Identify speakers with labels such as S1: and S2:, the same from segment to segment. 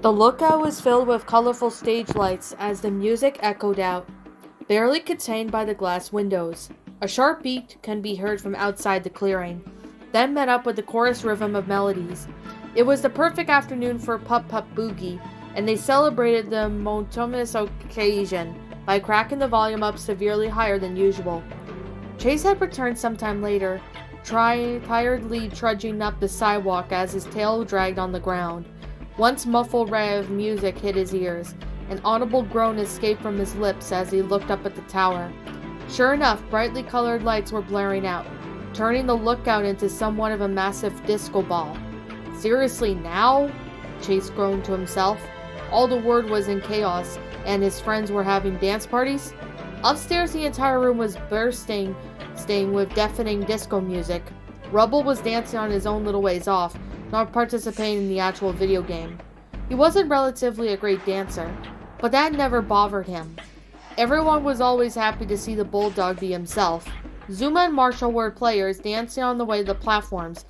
S1: The lookout was filled with colorful stage lights as the music echoed out, barely contained by the glass windows. A sharp beat can be heard from outside the clearing, then met up with the chorus rhythm of melodies. It was the perfect afternoon for Pup Pup Boogie, and they celebrated the momentous occasion by cracking the volume up severely higher than usual. Chase had returned sometime later, tiredly trudging up the sidewalk as his tail dragged on the ground. Once muffled ray of music hit his ears. An audible groan escaped from his lips as he looked up at the tower. Sure enough, brightly colored lights were blaring out, turning the lookout into somewhat of a massive disco ball. Seriously now? Chase groaned to himself. All the word was in chaos, and his friends were having dance parties. Upstairs, the entire room was bursting with deafening disco music. Rubble was dancing on his own little ways off, not participating in the actual video game. He wasn't relatively a great dancer, but that never bothered him. Everyone was always happy to see the bulldog be himself. Zuma and Marshall were players dancing on the way to the platforms,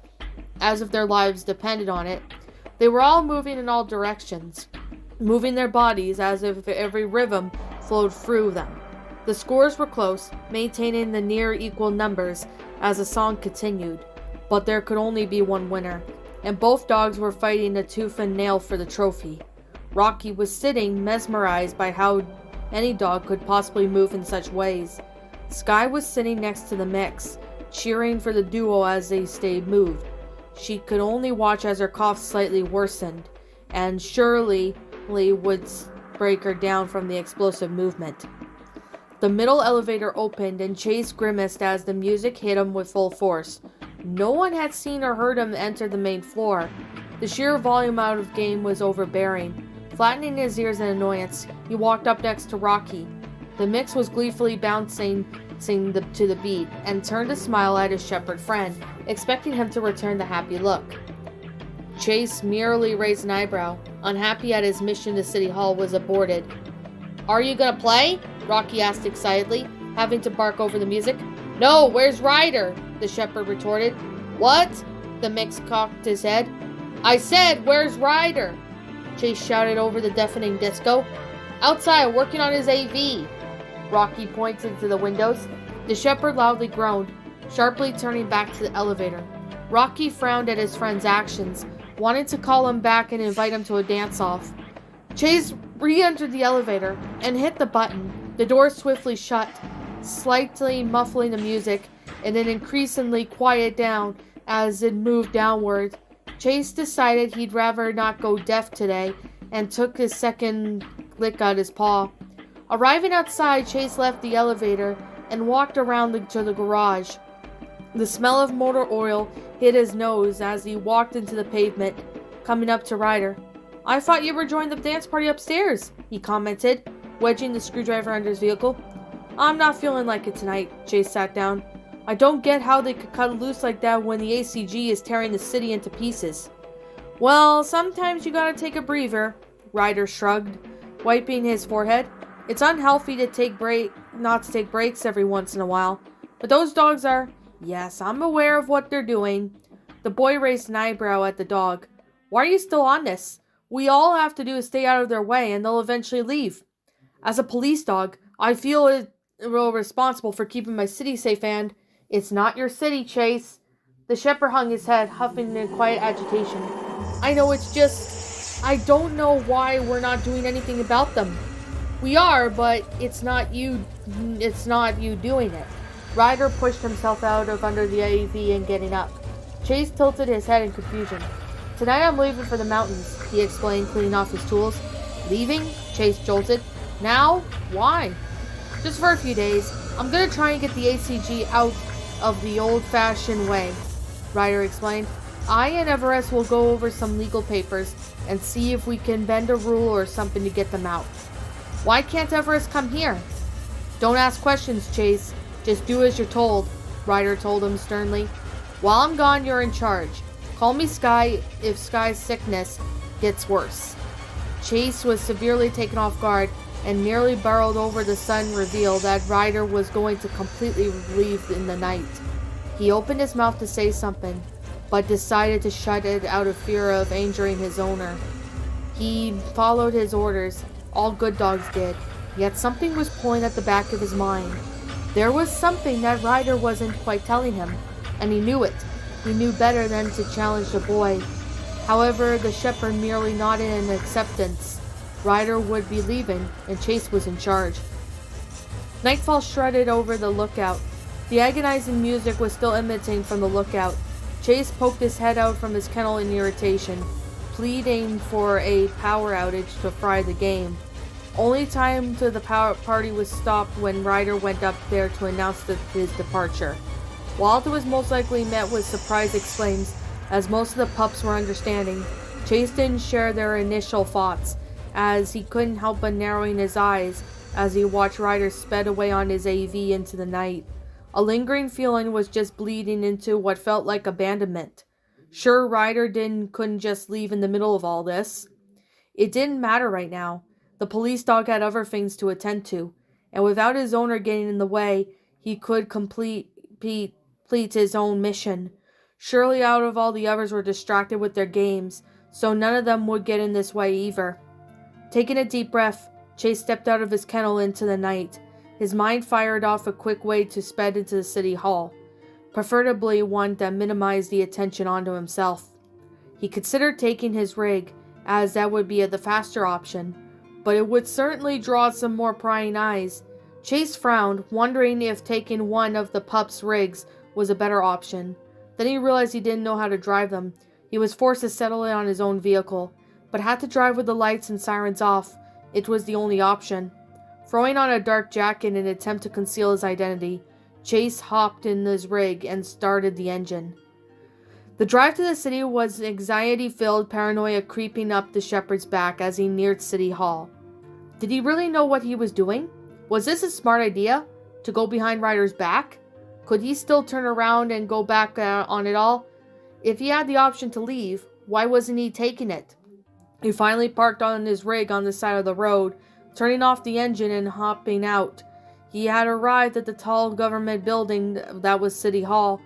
S1: as if their lives depended on it. They were all moving in all directions, moving their bodies as if every rhythm flowed through them. The scores were close, maintaining the near equal numbers as the song continued, but there could only be one winner, and both dogs were fighting a tooth and nail for the trophy. Rocky was sitting, mesmerized by how any dog could possibly move in such ways. Sky was sitting next to the mix, cheering for the duo as they stayed moved. She could only watch as her cough slightly worsened, and surely would break her down from the explosive movement. The middle elevator opened, and Chase grimaced as the music hit him with full force. No one had seen or heard him enter the main floor. The sheer volume out of game was overbearing. Flattening his ears in annoyance, he walked up next to Rocky. The mix was gleefully bouncing to the beat, and turned to smile at his shepherd friend, expecting him to return the happy look. Chase merely raised an eyebrow, unhappy at his mission to City Hall was aborted. "Are you gonna play?" Rocky asked excitedly, having to bark over the music. "No, where's Ryder?" the shepherd retorted. "What?" The mix cocked his head. "I said, where's Ryder?" Chase shouted over the deafening disco. "Outside, working on his AV." Rocky pointed to the windows. The shepherd loudly groaned, sharply turning back to the elevator. Rocky frowned at his friend's actions, wanting to call him back and invite him to a dance-off. Chase re-entered the elevator and hit the button. The door swiftly shut, slightly muffling the music, and then increasingly quiet down as it moved downward. Chase decided he'd rather not go deaf today and took his second lick at his paw. Arriving outside, Chase left the elevator and walked around to the garage. The smell of motor oil hit his nose as he walked into the pavement, coming up to Ryder. "I thought you were joining the dance party upstairs," he commented, wedging the screwdriver under his vehicle. "I'm not feeling like it tonight." Chase sat down. "I don't get how they could cut loose like that when the ACG is tearing the city into pieces." "Well, sometimes you gotta take a breather," Ryder shrugged, wiping his forehead. "It's unhealthy to not to take breaks every once in a while. But those dogs are—" "Yes, I'm aware of what they're doing." The boy raised an eyebrow at the dog. "Why are you still on this? We all have to do is stay out of their way and they'll eventually leave. As a police dog, I feel responsible for keeping my city safe and—" "It's not your city, Chase." The shepherd hung his head, huffing in quiet agitation. "I know, it's just, I don't know why we're not doing anything about them." "We are, but it's not you doing it." Ryder pushed himself out of under the AV and getting up. Chase tilted his head in confusion. "Tonight I'm leaving for the mountains," he explained, cleaning off his tools. "Leaving?" Chase jolted. "Now? Why?" "Just for a few days. I'm gonna try and get the ACG out of the old-fashioned way," Ryder explained. "I and Everest will go over some legal papers and see if we can bend a rule or something to get them out." "Why can't Everest come here?" "Don't ask questions, Chase. Just do as you're told," Ryder told him sternly. "While I'm gone, you're in charge. Call me Sky if Sky's sickness gets worse." Chase was severely taken off guard and nearly barreled over the sudden reveal that Ryder was going to completely leave in the night. He opened his mouth to say something, but decided to shut it out of fear of injuring his owner. He followed his orders, all good dogs did, yet something was pulling at the back of his mind. There was something that Ryder wasn't quite telling him, and he knew it. He knew better than to challenge the boy. However, the shepherd merely nodded in acceptance. Ryder would be leaving, and Chase was in charge. Nightfall shredded over the lookout. The agonizing music was still emanating from the lookout. Chase poked his head out from his kennel in irritation, pleading for a power outage to fry the game. Only time to the party was stopped when Ryder went up there to announce his departure. Walt was most likely met with surprised exclaims, as most of the pups were understanding. Chase didn't share their initial thoughts, as he couldn't help but narrowing his eyes as he watched Ryder sped away on his AV into the night. A lingering feeling was just bleeding into what felt like abandonment. Sure, Ryder couldn't just leave in the middle of all this. It didn't matter right now. The police dog had other things to attend to, and without his owner getting in the way, he could complete his own mission. Surely out of all the others were distracted with their games, so none of them would get in this way either. Taking a deep breath, Chase stepped out of his kennel into the night. His mind fired off a quick way to sped into the city hall, preferably one that minimized the attention onto himself. He considered taking his rig, as that would be the faster option, but it would certainly draw some more prying eyes. Chase frowned, wondering if taking one of the pup's rigs was a better option. Then he realized he didn't know how to drive them. He was forced to settle in on his own vehicle, but had to drive with the lights and sirens off. It was the only option. Throwing on a dark jacket in an attempt to conceal his identity, Chase hopped in his rig and started the engine. The drive to the city was anxiety-filled paranoia creeping up the shepherd's back as he neared City Hall. Did he really know what he was doing? Was this a smart idea? To go behind Ryder's back? Could he still turn around and go back on it all? If he had the option to leave, why wasn't he taking it? He finally parked on his rig on the side of the road, turning off the engine and hopping out. He had arrived at the tall government building that was City Hall.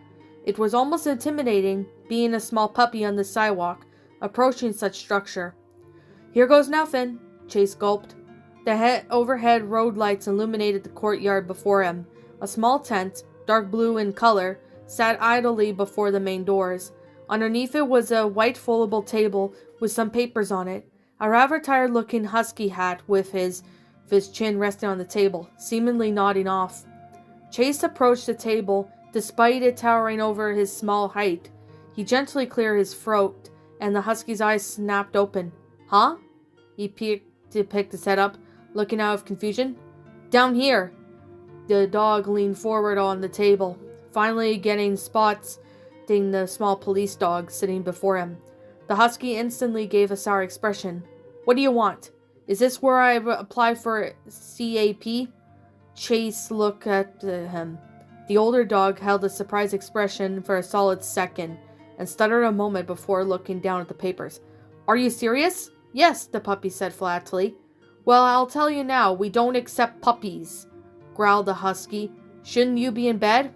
S1: It was almost intimidating, being a small puppy on the sidewalk, approaching such structure. "Here goes nothing," Chase gulped. The overhead road lights illuminated the courtyard before him. A small tent, dark blue in color, sat idly before the main doors. Underneath it was a white foldable table with some papers on it. A rather tired-looking husky hat with his chin resting on the table, seemingly nodding off. Chase approached the table, despite it towering over his small height. He gently cleared his throat, and the husky's eyes snapped open. "Huh?" He picked his head up, looking out of confusion. "Down here." The dog leaned forward on the table, finally getting spots the small police dog sitting before him. The husky instantly gave a sour expression. "What do you want? Is this where I apply for CAP?" Chase looked at him. The older dog held a surprised expression for a solid second, and stuttered a moment before looking down at the papers. "Are you serious?" "Yes," the puppy said flatly. "Well, I'll tell you now, we don't accept puppies," growled the husky. "Shouldn't you be in bed?"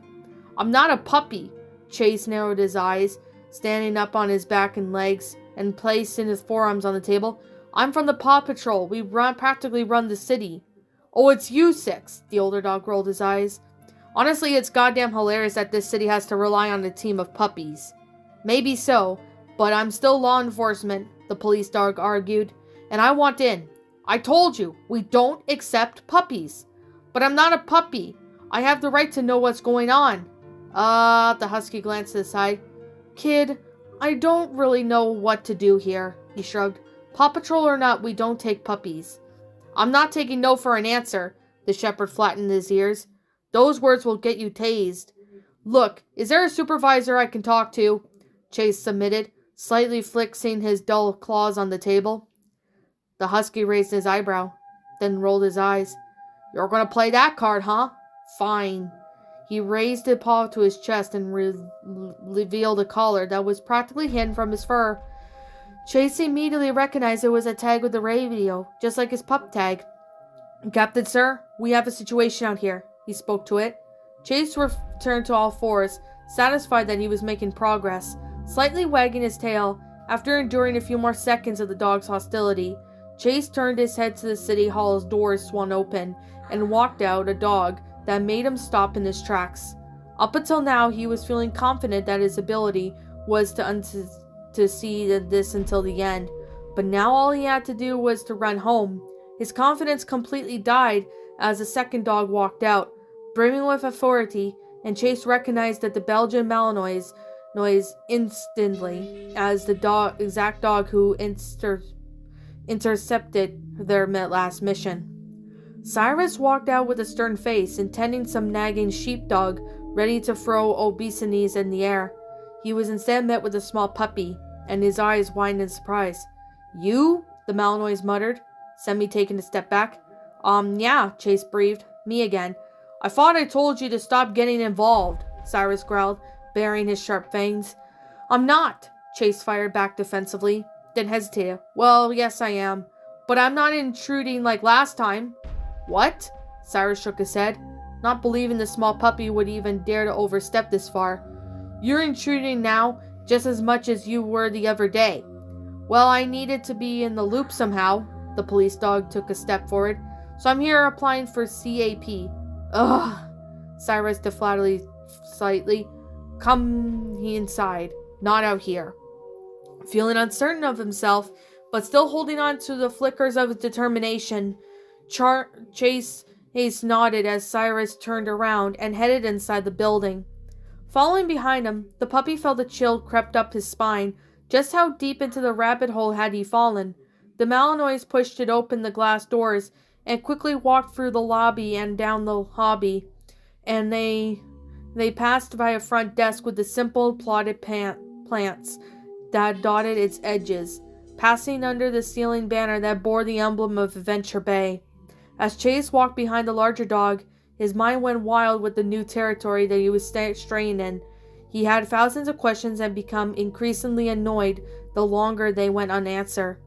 S1: "I'm not a puppy." Chase narrowed his eyes, standing up on his back and legs, and placing his forearms on the table. "I'm from the Paw Patrol. We practically run the city." "Oh, it's you six," the older dog rolled his eyes. "Honestly, it's goddamn hilarious that this city has to rely on a team of puppies." "Maybe so, but I'm still law enforcement," the police dog argued, "and I want in. I told you, we don't accept puppies." "But I'm not a puppy. I have the right to know what's going on." The husky glanced to the side. "Kid, I don't really know what to do here," he shrugged. "Paw Patrol or not, we don't take puppies." "I'm not taking no for an answer," the shepherd flattened his ears. "Those words will get you tased." "Look, is there a supervisor I can talk to?" Chase submitted, slightly flexing his dull claws on the table. The husky raised his eyebrow, then rolled his eyes. "You're gonna play that card, huh? Fine." He raised a paw to his chest and revealed a collar that was practically hidden from his fur. Chase immediately recognized it was a tag with the radio, just like his pup tag. Captain, sir, we have a situation out here, he spoke to it. Chase returned to all fours, satisfied that he was making progress, slightly wagging his tail. After enduring a few more seconds of the dog's hostility, Chase turned his head to the city hall's doors swung open and walked out, a dog that made him stop in his tracks. Up until now, he was feeling confident that his ability was to see this until the end, but now all he had to do was to run home. His confidence completely died as the second dog walked out, brimming with authority, and Chase recognized that the Belgian Malinois instantly as the exact dog who intercepted their last mission. Cyrus walked out with a stern face, intending some nagging sheepdog, ready to throw obeisances in the air. He was instead met with a small puppy, and his eyes widened in surprise. You? The Malinois muttered, semi taking a step back. Yeah, Chase breathed. Me again. I thought I told you to stop getting involved, Cyrus growled, baring his sharp fangs. I'm not, Chase fired back defensively, then hesitated. Well, yes I am, but I'm not intruding like last time. What? Cyrus shook his head, not believing the small puppy would even dare to overstep this far. You're intruding now just as much as you were the other day. Well, I needed to be in the loop somehow. The police dog took a step forward. So I'm here applying for CAP. Ugh. Cyrus deflated slightly. Come inside, not out here. Feeling uncertain of himself, but still holding on to the flickers of his determination, Chase nodded as Cyrus turned around and headed inside the building. Following behind him, the puppy felt a chill crept up his spine. Just how deep into the rabbit hole had he fallen? The Malinois pushed it open the glass doors and quickly walked through the lobby and down the hobby, and they passed by a front desk with the simple plotted plants that dotted its edges, passing under the ceiling banner that bore the emblem of Adventure Bay. As Chase walked behind the larger dog, his mind went wild with the new territory that he was straying in. He had thousands of questions and become increasingly annoyed the longer they went unanswered.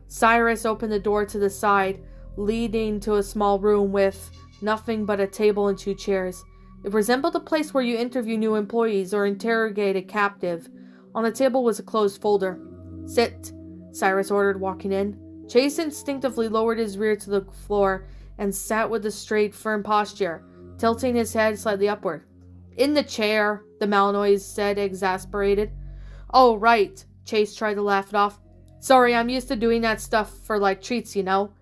S1: Cyrus opened the door to the side, leading to a small room with nothing but a table and 2 chairs. It resembled a place where you interview new employees or interrogate a captive. On the table was a closed folder. Sit, Cyrus ordered, walking in. Chase instinctively lowered his rear to the floor and sat with a straight, firm posture, tilting his head slightly upward. In the chair, the Malinois said, exasperated. Oh, right, Chase tried to laugh it off. Sorry, I'm used to doing that stuff for like treats, you know.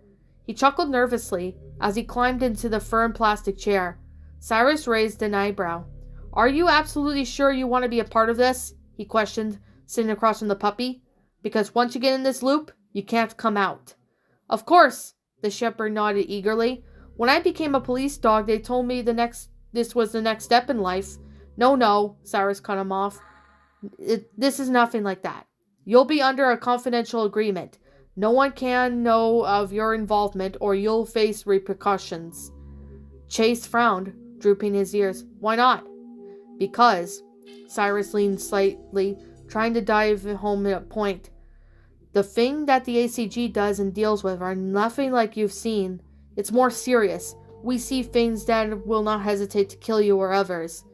S1: He chuckled nervously as he climbed into the firm plastic chair. Cyrus raised an eyebrow. Are you absolutely sure you want to be a part of this? He questioned, sitting across from the puppy. Because once you get in this loop, you can't come out. Of course, the shepherd nodded eagerly. When I became a police dog, they told me this was the next step in life. No, Cyrus cut him off. This is nothing like that. You'll be under a confidential agreement. No one can know of your involvement or you'll face repercussions. Chase frowned, drooping his ears. Why not? Because, Cyrus leaned slightly, trying to dive home at a point. The thing that the ACG does and deals with are nothing like you've seen. It's more serious. We see things that will not hesitate to kill you or others.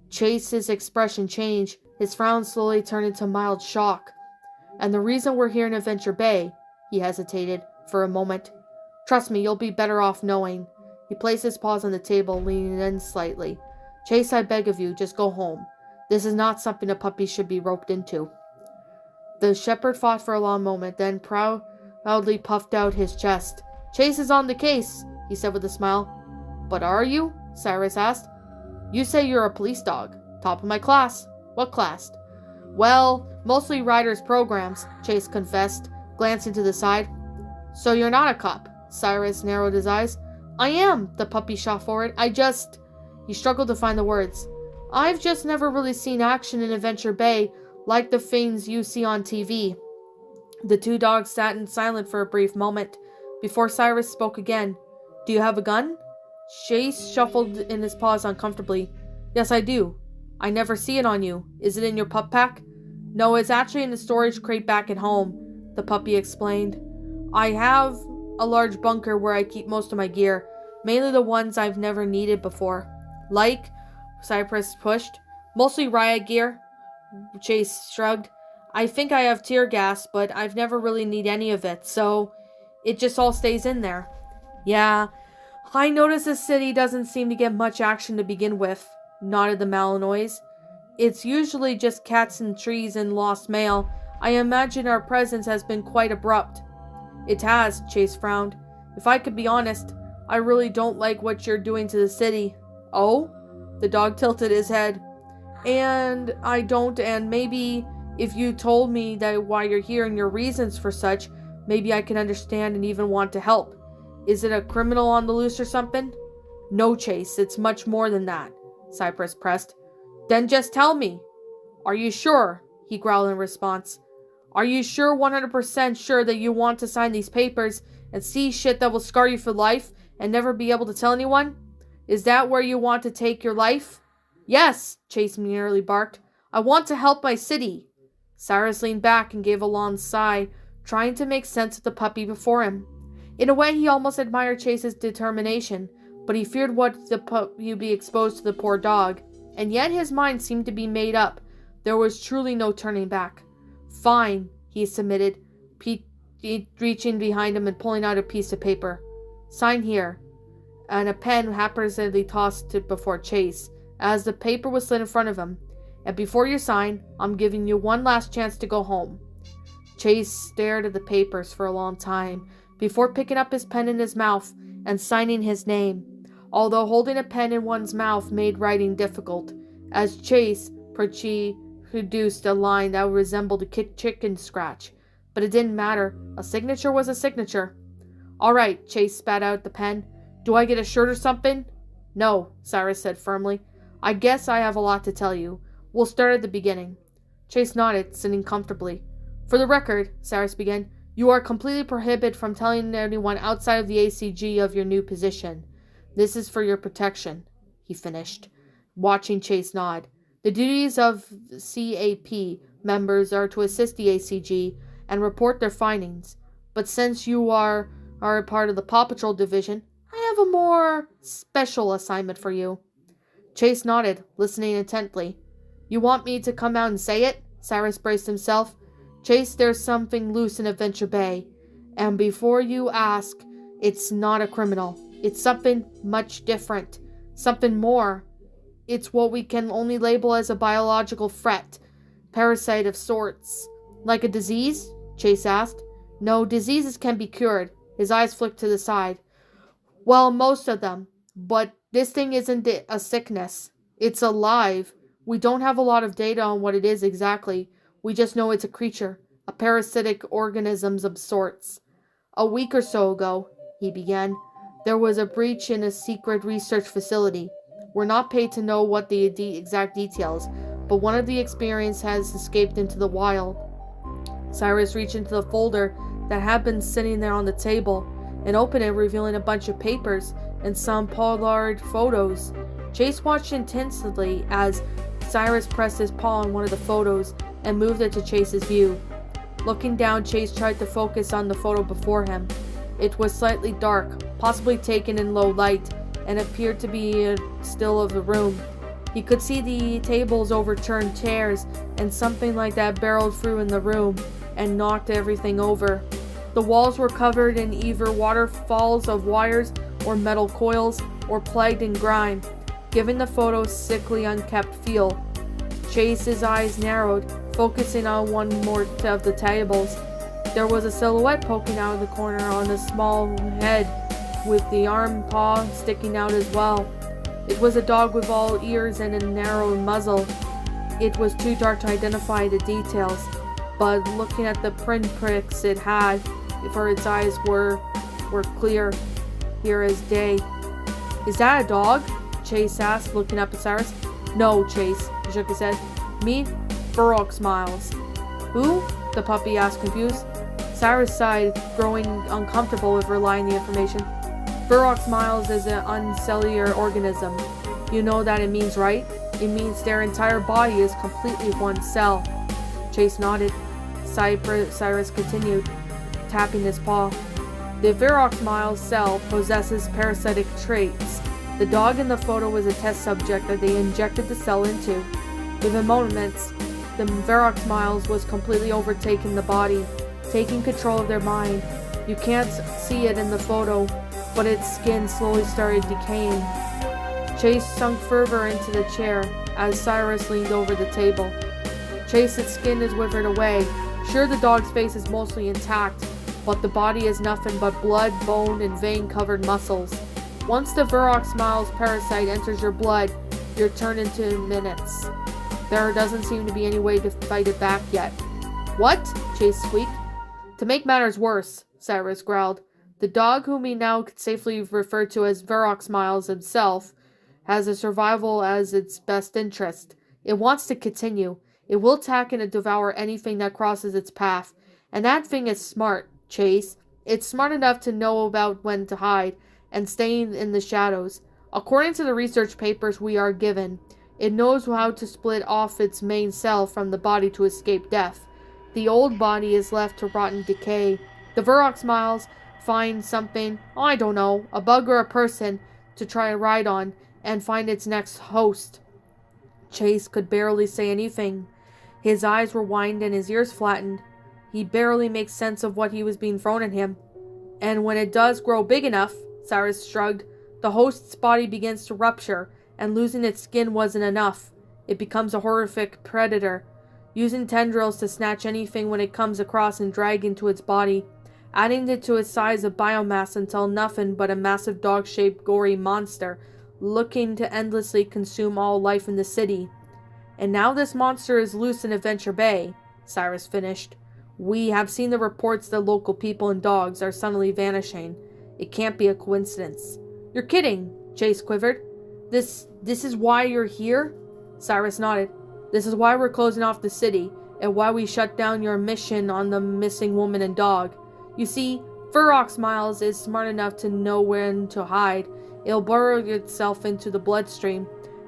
S1: Chase's expression changed. His frown slowly turned into mild shock. And the reason we're here in Adventure Bay, he hesitated for a moment. Trust me, you'll be better off knowing. He placed his paws on the table, leaning in slightly. Chase, I beg of you, just go home. This is not something a puppy should be roped into. The shepherd thought for a long moment, then proudly puffed out his chest. Chase is on the case, he said with a smile. But are you? Cyrus asked. You say you're a police dog. Top of my class. What class? Well, mostly Ryder's programs, Chase confessed, glancing to the side. So you're not a cop? Cyrus narrowed his eyes. I am, the puppy shot forward. He struggled to find the words. I've just never really seen action in Adventure Bay like the things you see on TV. The 2 dogs sat in silence for a brief moment before Cyrus spoke again. Do you have a gun? Chase shuffled in his paws uncomfortably. Yes, I do. I never see it on you. Is it in your pup pack? No, it's actually in the storage crate back at home, the puppy explained. I have a large bunker where I keep most of my gear, mainly the ones I've never needed before. Like, Cypress pushed, mostly riot gear. Chase shrugged. I think I have tear gas, but I've never really need any of it, so it just all stays in there. Yeah, I notice the city doesn't seem to get much action to begin with, nodded the Malinois. It's usually just cats and trees and lost mail. I imagine our presence has been quite abrupt. It has, Chase frowned. If I could be honest, I really don't like what you're doing to the city. Oh? The dog tilted his head. And I don't, and maybe if you told me that why you're here and your reasons for such, maybe I can understand and even want to help. Is it a criminal on the loose or something? No, Chase, it's much more than that, Cypress pressed. Then just tell me. Are you sure? He growled in response. Are you sure 100% sure that you want to sign these papers and see shit that will scar you for life and never be able to tell anyone? Is that where you want to take your life? Yes, Chase nearly barked. I want to help my city. Cyrus leaned back and gave a long sigh, trying to make sense of the puppy before him. In a way, he almost admired Chase's determination, but he feared what the puppy would be exposed to the poor dog, and yet his mind seemed to be made up. There was truly no turning back. Fine, he submitted, reaching behind him and pulling out a piece of paper. Sign here. And a pen haphazardly tossed it before Chase, as the paper was slid in front of him. And before you sign, I'm giving you one last chance to go home. Chase stared at the papers for a long time, before picking up his pen in his mouth and signing his name, although holding a pen in one's mouth made writing difficult, as Chase produced a line that resembled a chicken scratch. But it didn't matter. A signature was a signature. All right, Chase spat out the pen. Do I get a shirt or something? No, Cyrus said firmly. I guess I have a lot to tell you. We'll start at the beginning. Chase nodded, sitting comfortably. For the record, Cyrus began, you are completely prohibited from telling anyone outside of the ACG of your new position. This is for your protection, he finished, watching Chase nod. The duties of CAP members are to assist the ACG and report their findings. But since you are a part of the Paw Patrol division, I have a more special assignment for you. Chase nodded, listening intently. You want me to come out and say it? Cyrus braced himself. Chase, there's something loose in Adventure Bay. And before you ask, it's not a criminal. It's something much different. Something more. It's what we can only label as a biological threat. Parasite of sorts. Like a disease? Chase asked. No, diseases can be cured. His eyes flicked to the side. Well, most of them. But this thing isn't a sickness. It's alive. We don't have a lot of data on what it is exactly. We just know it's a creature. A parasitic organism of sorts. A week or so ago, he began, there was a breach in a secret research facility. We're not paid to know what the exact details, but one of the experiments has escaped into the wild. Cyrus reached into the folder that had been sitting there on the table and opened it, revealing a bunch of papers and some Polaroid photos. Chase watched intensely as Cyrus pressed his paw on one of the photos and moved it to Chase's view. Looking down, Chase tried to focus on the photo before him. It was slightly dark, possibly taken in low light, and appeared to be still of the room. He could see the tables, overturned chairs, and something like that barreled through in the room and knocked everything over. The walls were covered in either waterfalls of wires or metal coils, or plagued in grime, giving the photo sickly, unkept feel. Chase's eyes narrowed, focusing on one more of the tables. There was a silhouette poking out of the corner on a small head, with the arm paw sticking out as well. It was a dog with all ears and a narrow muzzle. It was too dark to identify the details, but looking at the pinpricks it had, for its eyes were clear as day. Is that a dog? Chase asked, looking up at Cyrus. No, Chase, he shook his head. Me? Burrock Smiles. Who? The puppy asked, confused. Cyrus sighed, growing uncomfortable with relying the information. Burrock Smiles is an uncellular organism. You know that it means, right? It means their entire body is completely one cell. Chase nodded. Cyrus continued, tapping his paw. The Verox cell possesses parasitic traits. The dog in the photo was a test subject that they injected the cell into. Within moments, the Verox was completely overtaking the body, taking control of their mind. You can't see it in the photo, but its skin slowly started decaying. Chase sunk further into the chair as Cyrus leaned over the table. Chase's skin is withered away. Sure, the dog's face is mostly intact, but the body is nothing but blood, bone, and vein-covered muscles. Once the Verox parasite enters your blood, you're turned into minutes. There doesn't seem to be any way to fight it back yet. What? Chase squeaked. To make matters worse, Cyrus growled, the dog, whom he now could safely refer to as Verox himself, has a survival as its best interest. It wants to continue. It will attack and devour anything that crosses its path. And that thing is smart, Chase. It's smart enough to know about when to hide and stay in the shadows. According to the research papers we are given, it knows how to split off its main cell from the body to escape death. The old body is left to rot and decay. The Verox find something, I don't know, a bug or a person, to try and ride on and find its next host. Chase could barely say anything. His eyes were widened and his ears flattened. He barely makes sense of what he was being thrown at him. And when it does grow big enough, Cyrus shrugged, the host's body begins to rupture, and losing its skin wasn't enough. It becomes a horrific predator, using tendrils to snatch anything when it comes across and drag into its body, adding it to its size of biomass until nothing but a massive dog-shaped gory monster, looking to endlessly consume all life in the city. And now this monster is loose in Adventure Bay, Cyrus finished. We have seen the reports that local people and dogs are suddenly vanishing. It can't be a coincidence. You're kidding, Chase quivered. This is why you're here? Cyrus nodded. This is why we're closing off the city, and why we shut down your mission on the missing woman and dog. You see, Verox is smart enough to know when to hide. It'll burrow itself into the bloodstream,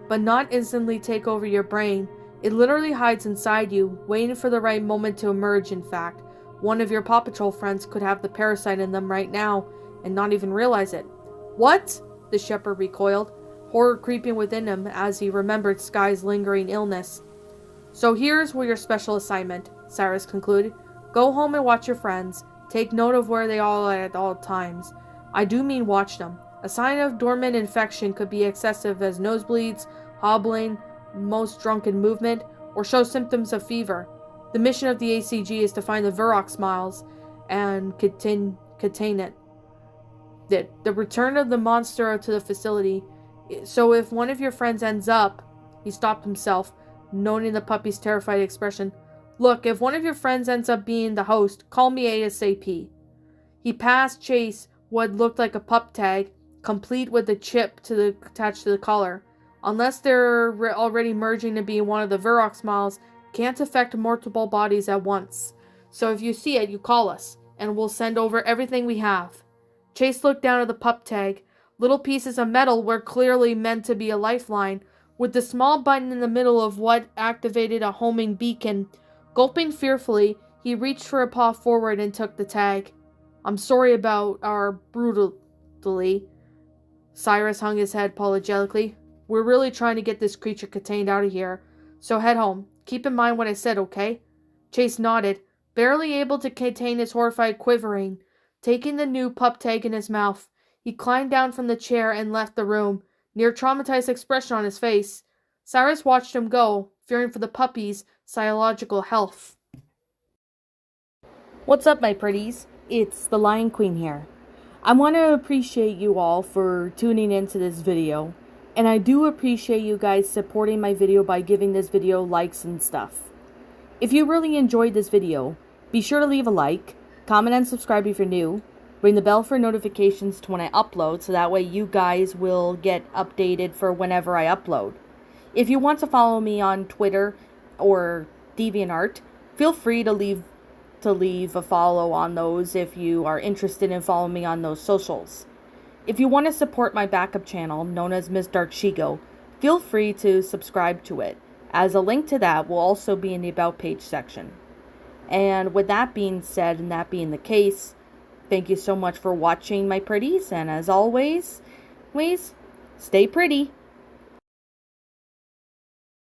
S1: but not instantly take over your brain. It literally hides inside you, waiting for the right moment to emerge. In fact, one of your Paw Patrol friends could have the parasite in them right now and not even realize it. What? The shepherd recoiled, horror creeping within him as he remembered Sky's lingering illness. So here's where your special assignment, Cyrus concluded. Go home and watch your friends. Take note of where they are at all times. I do mean watch them. A sign of dormant infection could be excessive as nosebleeds, hobbling, most drunken movement, or show symptoms of fever. The mission of the ACG is to find the Verox and contain it. The return of the monster to the facility. So if one of your friends ends up... He stopped himself, noting the puppy's terrified expression. Look, if one of your friends ends up being the host, call me ASAP. He passed Chase what looked like a pup tag, complete with the chip attached to the collar. Unless they're already merging to be one of the Verox can't affect multiple bodies at once. So if you see it, you call us, and we'll send over everything we have. Chase looked down at the pup tag. Little pieces of metal were clearly meant to be a lifeline, with the small button in the middle of what activated a homing beacon. Gulping fearfully, he reached for a paw forward and took the tag. I'm sorry about our brutally. Cyrus hung his head apologetically. We're really trying to get this creature contained out of here, so head home. Keep in mind what I said, okay? Chase nodded, barely able to contain his horrified quivering. Taking the new pup tag in his mouth, he climbed down from the chair and left the room, near traumatized expression on his face. Cyrus watched him go, fearing for the puppy's psychological health.
S2: What's up, my pretties? It's the Lion Queen here. I want to appreciate you all for tuning into this video, and I do appreciate you guys supporting my video by giving this video likes and stuff. If you really enjoyed this video, be sure to leave a like, comment and subscribe if you're new, ring the bell for notifications to when I upload so that way you guys will get updated for whenever I upload. If you want to follow me on Twitter or DeviantArt, feel free to leave a follow on those if you are interested in following me on those socials. If you want to support my backup channel, known as Ms. Dark Shigo, feel free to subscribe to it, as a link to that will also be in the About page section. And with that being said, and that being the case, Thank you so much for watching, my pretties, and as always, stay pretty.